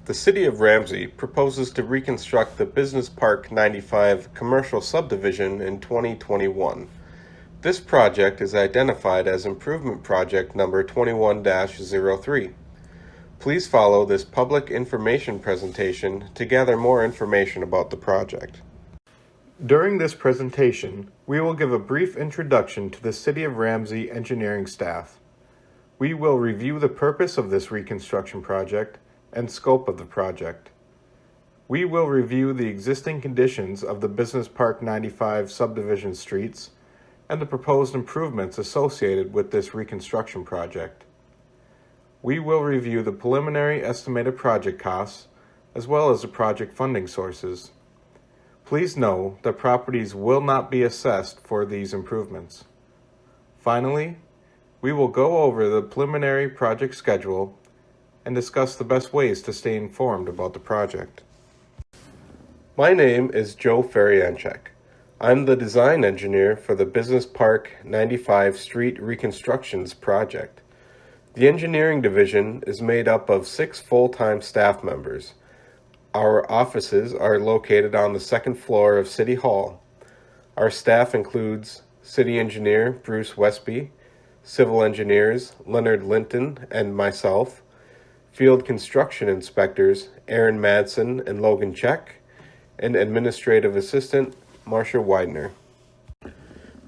The City of Ramsey proposes to reconstruct the Business Park 95 commercial subdivision in 2021. This project is identified as Improvement Project number 21-03. Please follow this public information presentation to gather more information about the project. During this presentation, we will give a brief introduction to the City of Ramsey engineering staff. We will review the purpose of this reconstruction project and scope of the project. We will review the existing conditions of the Business Park 95 subdivision streets and the proposed improvements associated with this reconstruction project. We will review the preliminary estimated project costs as well as the project funding sources. Please know that properties will not be assessed for these improvements. Finally, we will go over the preliminary project schedule and discuss the best ways to stay informed about the project. My name is Joe Ferrianchek. I'm the design engineer for the Business Park 95 Street Reconstructions project. The engineering division is made up of 6 full-time staff members. Our offices are located on the second floor of City Hall. Our staff includes City Engineer Bruce Westby, Civil Engineers Leonard Linton and myself, Field Construction Inspectors Aaron Madsen and Logan Check, and Administrative Assistant Marcia Widener.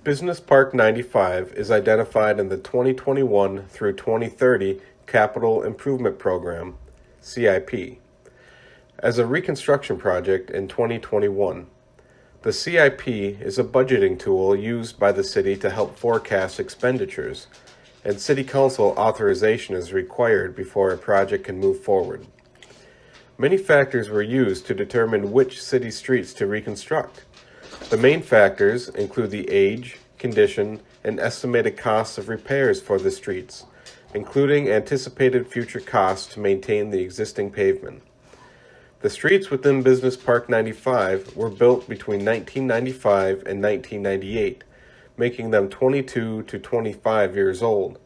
Business Park 95 is identified in the 2021 through 2030 Capital Improvement Program, CIP, as a reconstruction project in 2021. The CIP is a budgeting tool used by the city to help forecast expenditures, and City Council authorization is required before a project can move forward. Many factors were used to determine which city streets to reconstruct. The main factors include the age, condition, and estimated costs of repairs for the streets, including anticipated future costs to maintain the existing pavement. The streets within Business Park 95 were built between 1995 and 1998, making them 22 to 25 years old.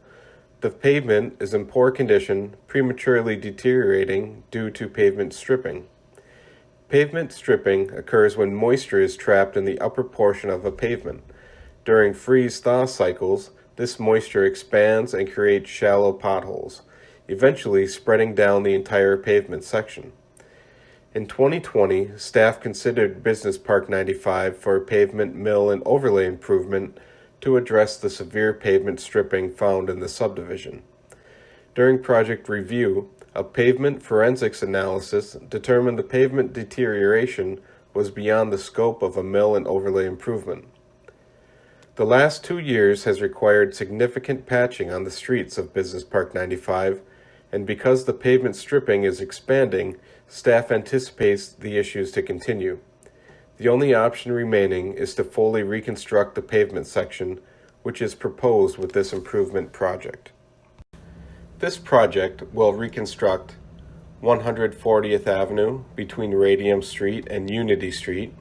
The pavement is in poor condition, prematurely deteriorating due to pavement stripping. Pavement stripping occurs when moisture is trapped in the upper portion of a pavement. During freeze-thaw cycles, this moisture expands and creates shallow potholes, eventually spreading down the entire pavement section. In 2020, staff considered Business Park 95 for a pavement mill and overlay improvement to address the severe pavement stripping found in the subdivision. During project review, a pavement forensics analysis determined the pavement deterioration was beyond the scope of a mill and overlay improvement. The last 2 years has required significant patching on the streets of Business Park 95, and because the pavement stripping is expanding, staff anticipates the issues to continue. The only option remaining is to fully reconstruct the pavement section, which is proposed with this improvement project. This project will reconstruct 140th Avenue between Radium Street and Unity Street,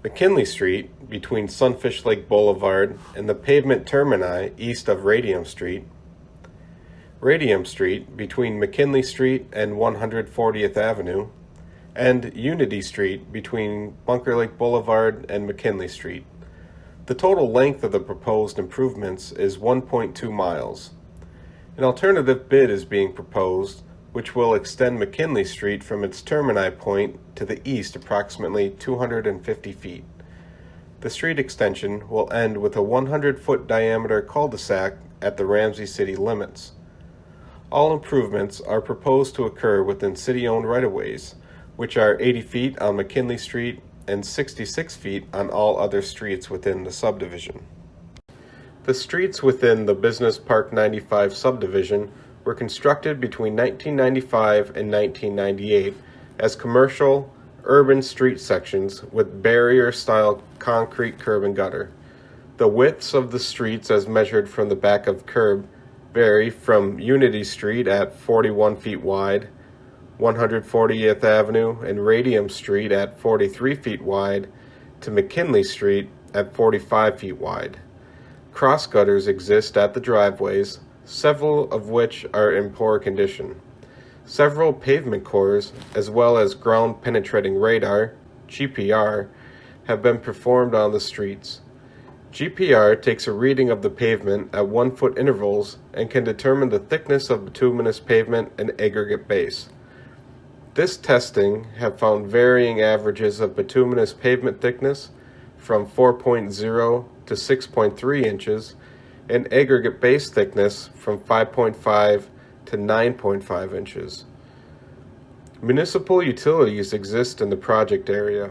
McKinley Street between Sunfish Lake Boulevard and the pavement termini east of Radium Street, Radium Street between McKinley Street and 140th Avenue, and Unity Street between Bunker Lake Boulevard and McKinley Street. The total length of the proposed improvements is 1.2 miles. An alternative bid is being proposed, which will extend McKinley Street from its termini point to the east approximately 250 feet. The street extension will end with a 100-foot diameter cul-de-sac at the Ramsey city limits. All improvements are proposed to occur within city-owned right-of-ways, which are 80 feet on McKinley Street and 66 feet on all other streets within the subdivision. The streets within the Business Park 95 subdivision were constructed between 1995 and 1998 as commercial, urban street sections with barrier-style concrete curb and gutter. The widths of the streets as measured from the back of curb vary from Unity Street at 41 feet wide, 140th Avenue and Radium Street at 43 feet wide, to McKinley Street at 45 feet wide. Cross gutters exist at the driveways, several of which are in poor condition. Several pavement cores, as well as ground penetrating radar, GPR, have been performed on the streets. GPR takes a reading of the pavement at 1 foot intervals and can determine the thickness of bituminous pavement and aggregate base. This testing have found varying averages of bituminous pavement thickness from 4.0 to 6.3 inches and aggregate base thickness from 5.5 to 9.5 inches. Municipal utilities exist in the project area.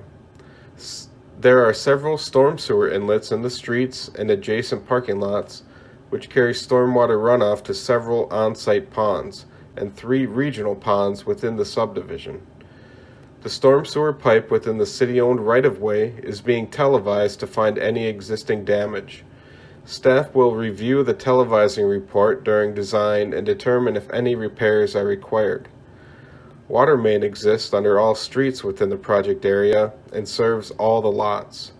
There are several storm sewer inlets in the streets and adjacent parking lots, which carry stormwater runoff to several on-site ponds and 3 regional ponds within the subdivision. The storm sewer pipe within the city-owned right-of-way is being televised to find any existing damage. Staff will review the televising report during design and determine if any repairs are required. Water main exists under all streets within the project area and serves all the lots.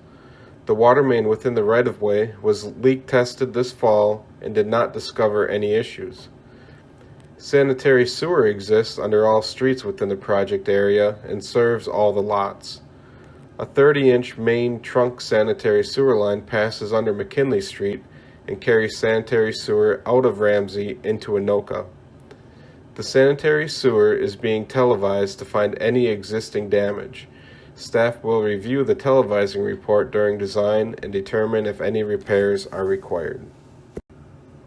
The water main within the right-of-way was leak tested this fall and did not discover any issues. Sanitary sewer exists under all streets within the project area and serves all the lots. A 30-inch main trunk sanitary sewer line passes under McKinley Street and carries sanitary sewer out of Ramsey into Anoka. The sanitary sewer is being televised to find any existing damage. Staff will review the televising report during design and determine if any repairs are required.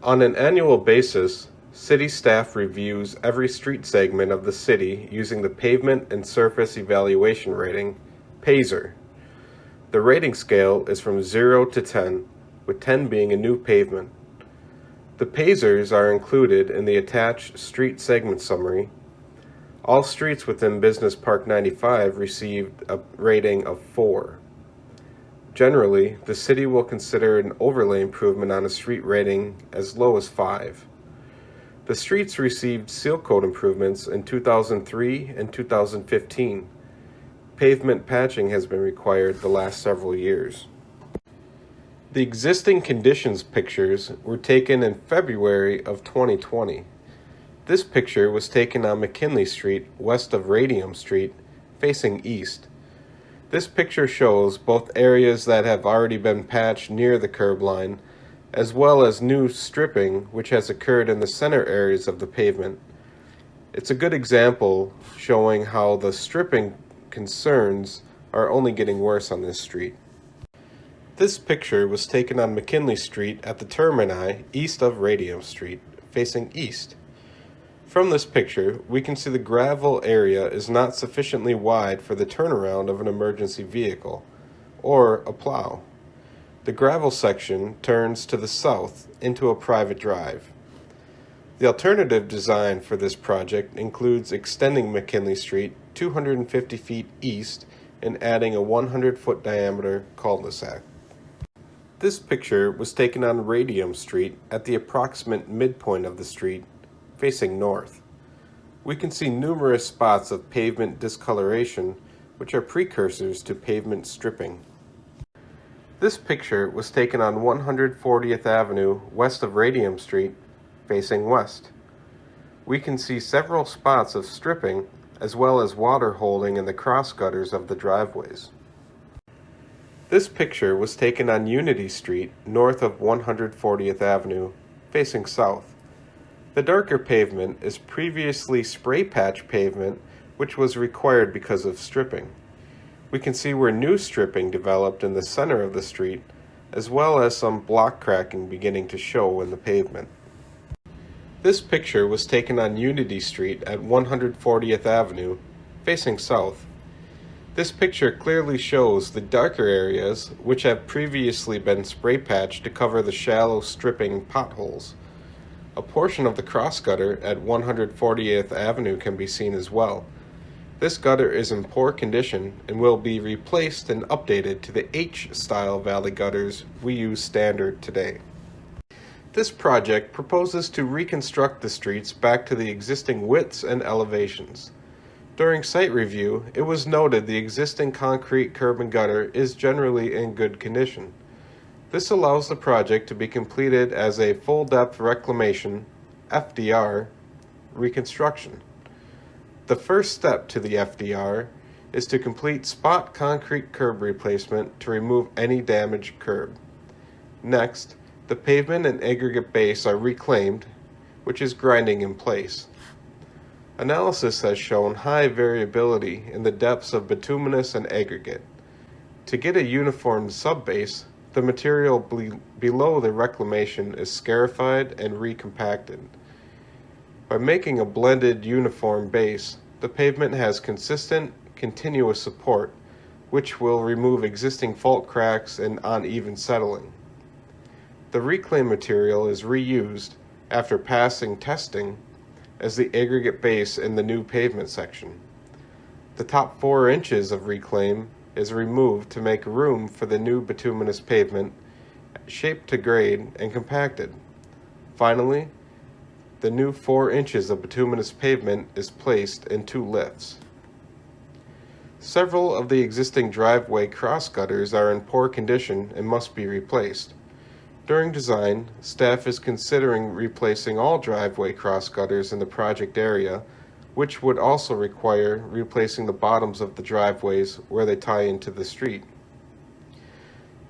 On an annual basis, city staff reviews every street segment of the city using the Pavement and Surface Evaluation Rating, PASER. The rating scale is from 0 to 10, with 10 being a new pavement. The PASERs are included in the attached street segment summary. All streets within Business Park 95 received a rating of 4. Generally, the city will consider an overlay improvement on a street rating as low as 5. The streets received seal coat improvements in 2003 and 2015. Pavement patching has been required the last several years. The existing conditions pictures were taken in February of 2020. This picture was taken on McKinley Street, west of Radium Street, facing east. This picture shows both areas that have already been patched near the curb line, as well as new stripping which has occurred in the center areas of the pavement. It's a good example showing how the stripping concerns are only getting worse on this street. This picture was taken on McKinley Street at the termini east of Radium Street, facing east. From this picture, we can see the gravel area is not sufficiently wide for the turnaround of an emergency vehicle, or a plow. The gravel section turns to the south into a private drive. The alternative design for this project includes extending McKinley Street 250 feet east and adding a 100-foot diameter cul-de-sac. This picture was taken on Radium Street at the approximate midpoint of the street, facing north. We can see numerous spots of pavement discoloration, which are precursors to pavement stripping. This picture was taken on 140th Avenue west of Radium Street, facing west. We can see several spots of stripping, as well as water holding in the cross gutters of the driveways. This picture was taken on Unity Street, north of 140th Avenue, facing south. The darker pavement is previously spray patch pavement, which was required because of stripping. We can see where new stripping developed in the center of the street, as well as some block cracking beginning to show in the pavement. This picture was taken on Unity Street at 140th Avenue, facing south. This picture clearly shows the darker areas which have previously been spray patched to cover the shallow stripping potholes. A portion of the cross gutter at 140th Avenue can be seen as well. This gutter is in poor condition and will be replaced and updated to the H-style valley gutters we use standard today. This project proposes to reconstruct the streets back to the existing widths and elevations. During site review, it was noted the existing concrete curb and gutter is generally in good condition. This allows the project to be completed as a full-depth reclamation, FDR, reconstruction. The first step to the FDR is to complete spot concrete curb replacement to remove any damaged curb. Next, the pavement and aggregate base are reclaimed, which is grinding in place. Analysis has shown high variability in the depths of bituminous and aggregate. To get a uniform subbase, the material below the reclamation is scarified and recompacted. By making a blended uniform base, the pavement has consistent, continuous support, which will remove existing fault cracks and uneven settling. The reclaimed material is reused after passing testing as the aggregate base in the new pavement section. The top 4 inches of reclaim is removed to make room for the new bituminous pavement, shaped to grade and compacted. Finally, the new 4 inches of bituminous pavement is placed in 2 lifts. Several of the existing driveway cross gutters are in poor condition and must be replaced. During design, staff is considering replacing all driveway cross gutters in the project area, which would also require replacing the bottoms of the driveways where they tie into the street.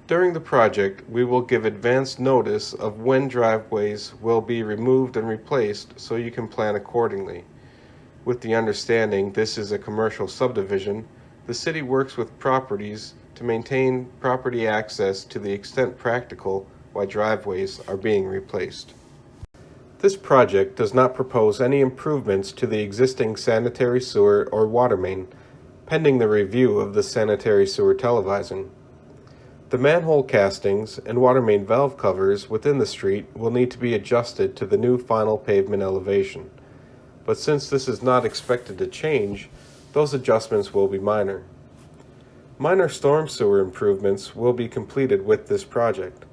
During the project, we will give advance notice of when driveways will be removed and replaced so you can plan accordingly. With the understanding this is a commercial subdivision, the city works with properties to maintain property access to the extent practical while driveways are being replaced. This project does not propose any improvements to the existing sanitary sewer or water main, pending the review of the sanitary sewer televising. The manhole castings and water main valve covers within the street will need to be adjusted to the new final pavement elevation. But since this is not expected to change, those adjustments will be minor. Minor storm sewer improvements will be completed with this project.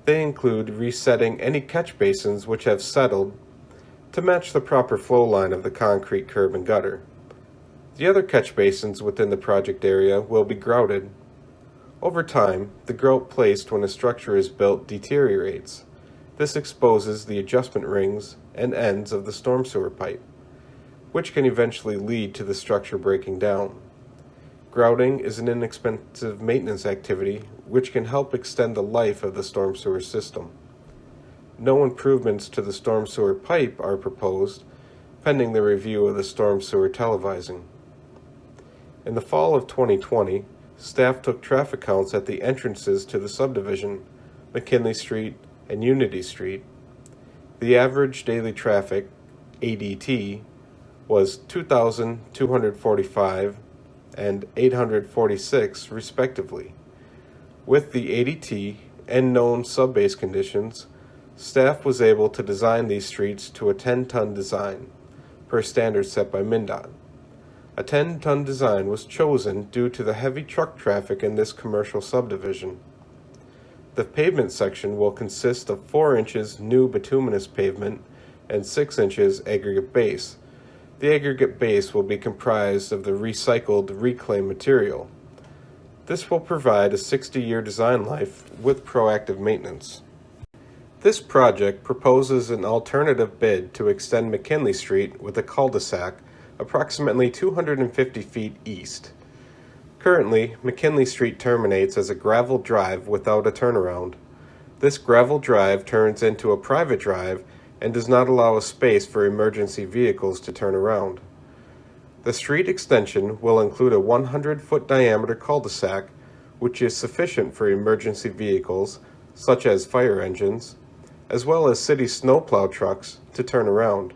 They include resetting any catch basins which have settled to match the proper flow line of the concrete curb and gutter. The other catch basins within the project area will be grouted. Over time, the grout placed when a structure is built deteriorates. This exposes the adjustment rings and ends of the storm sewer pipe, which can eventually lead to the structure breaking down. Grouting is an inexpensive maintenance activity which can help extend the life of the storm sewer system. No improvements to the storm sewer pipe are proposed, pending the review of the storm sewer televising. In the fall of 2020, staff took traffic counts at the entrances to the subdivision, McKinley Street and Unity Street. The average daily traffic, ADT, was 2,245 and 846 respectively. With the ADT and known subbase conditions, staff was able to design these streets to a 10-ton design, per standard set by MnDOT. A 10-ton design was chosen due to the heavy truck traffic in this commercial subdivision. The pavement section will consist of 4 inches new bituminous pavement and 6 inches aggregate base. The aggregate base will be comprised of the recycled reclaimed material. This will provide a 60-year design life with proactive maintenance. This project proposes an alternative bid to extend McKinley Street with a cul-de-sac approximately 250 feet east. Currently, McKinley Street terminates as a gravel drive without a turnaround. This gravel drive turns into a private drive and does not allow a space for emergency vehicles to turn around. The street extension will include a 100-foot diameter cul-de-sac, which is sufficient for emergency vehicles, such as fire engines, as well as city snowplow trucks, to turn around.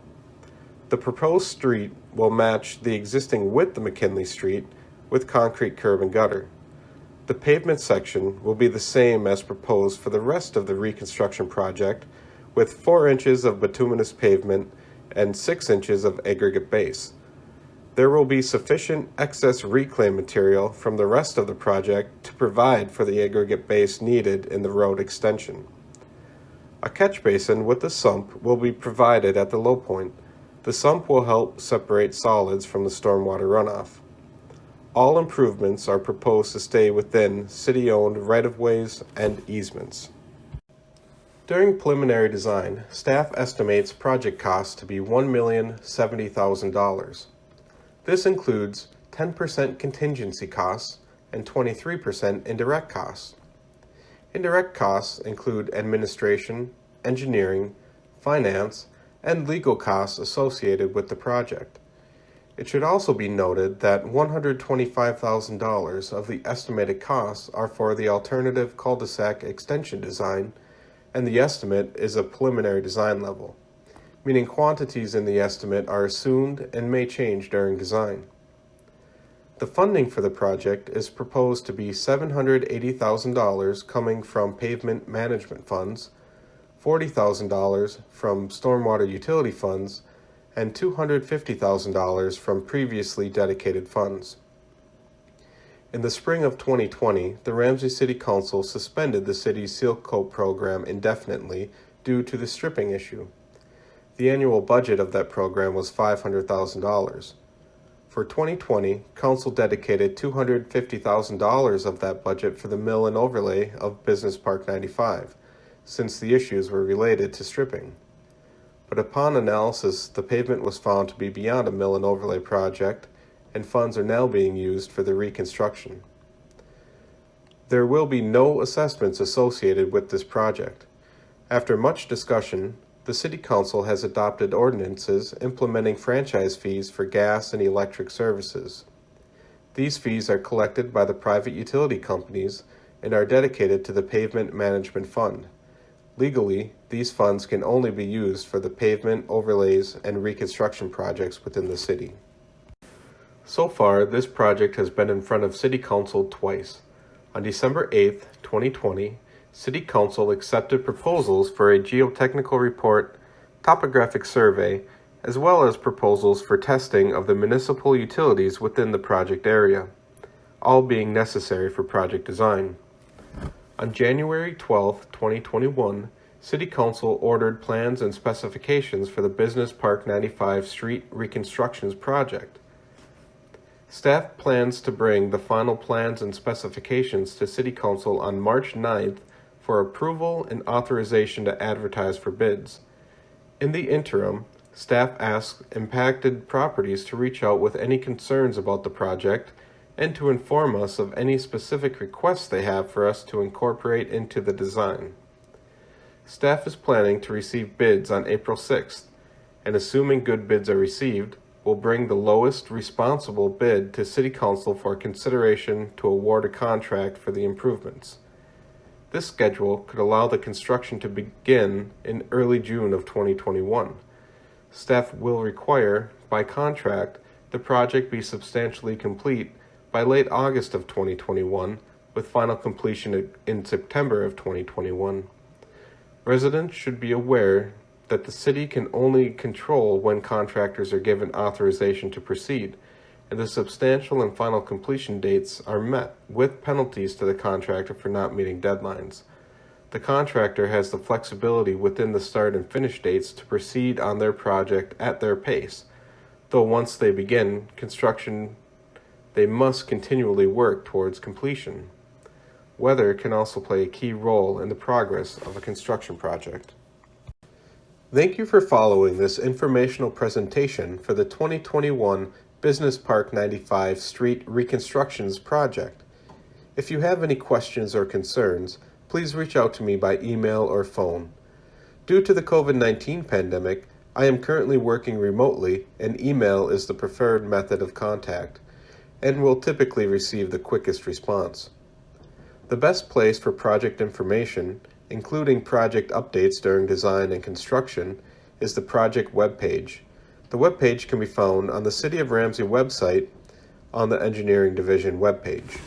The proposed street will match the existing width of McKinley Street with concrete curb and gutter. The pavement section will be the same as proposed for the rest of the reconstruction project, with 4 inches of bituminous pavement and 6 inches of aggregate base. There will be sufficient excess reclaim material from the rest of the project to provide for the aggregate base needed in the road extension. A catch basin with a sump will be provided at the low point. The sump will help separate solids from the stormwater runoff. All improvements are proposed to stay within city-owned right-of-ways and easements. During preliminary design, staff estimates project costs to be $1,070,000. This includes 10% contingency costs and 23% indirect costs. Indirect costs include administration, engineering, finance, and legal costs associated with the project. It should also be noted that $125,000 of the estimated costs are for the alternative cul-de-sac extension design, and the estimate is a preliminary design level, meaning quantities in the estimate are assumed and may change during design. The funding for the project is proposed to be $780,000 coming from pavement management funds, $40,000 from stormwater utility funds, and $250,000 from previously dedicated funds. In the spring of 2020, the Ramsey City Council suspended the city's seal coat program indefinitely due to the stripping issue. The annual budget of that program was $500,000. For 2020, Council dedicated $250,000 of that budget for the mill and overlay of Business Park 95, since the issues were related to stripping. But upon analysis, the pavement was found to be beyond a mill and overlay project, and funds are now being used for the reconstruction. There will be no assessments associated with this project. After much discussion, the City Council has adopted ordinances implementing franchise fees for gas and electric services. These fees are collected by the private utility companies and are dedicated to the Pavement Management Fund. Legally, these funds can only be used for the pavement, overlays, and reconstruction projects within the city. So far, this project has been in front of City Council twice. On December 8, 2020, City Council accepted proposals for a geotechnical report, topographic survey, as well as proposals for testing of the municipal utilities within the project area, all being necessary for project design. On January 12, 2021, City Council ordered plans and specifications for the Business Park 95 Street Reconstructions project. Staff plans to bring the final plans and specifications to City Council on March 9th for approval and authorization to advertise for bids. In the interim, staff asks impacted properties to reach out with any concerns about the project and to inform us of any specific requests they have for us to incorporate into the design. Staff is planning to receive bids on April 6th, and assuming good bids are received, will bring the lowest responsible bid to City Council for consideration to award a contract for the improvements. This schedule could allow the construction to begin in early June of 2021. Staff will require, by contract, the project be substantially complete by late August of 2021, with final completion in September of 2021. Residents should be aware that the city can only control when contractors are given authorization to proceed, and the substantial and final completion dates are met, with penalties to the contractor for not meeting deadlines. The contractor has the flexibility within the start and finish dates to proceed on their project at their pace, though once they begin construction, they must continually work towards completion. Weather can also play a key role in the progress of a construction project. Thank you for following this informational presentation for the 2021 Business Park 95 Street Reconstructions project. If you have any questions or concerns, please reach out to me by email or phone. Due to the COVID-19 pandemic, I am currently working remotely, and email is the preferred method of contact, and will typically receive the quickest response. The best place for project information, including project updates during design and construction, is the project webpage. The webpage can be found on the City of Ramsey website on the Engineering Division webpage.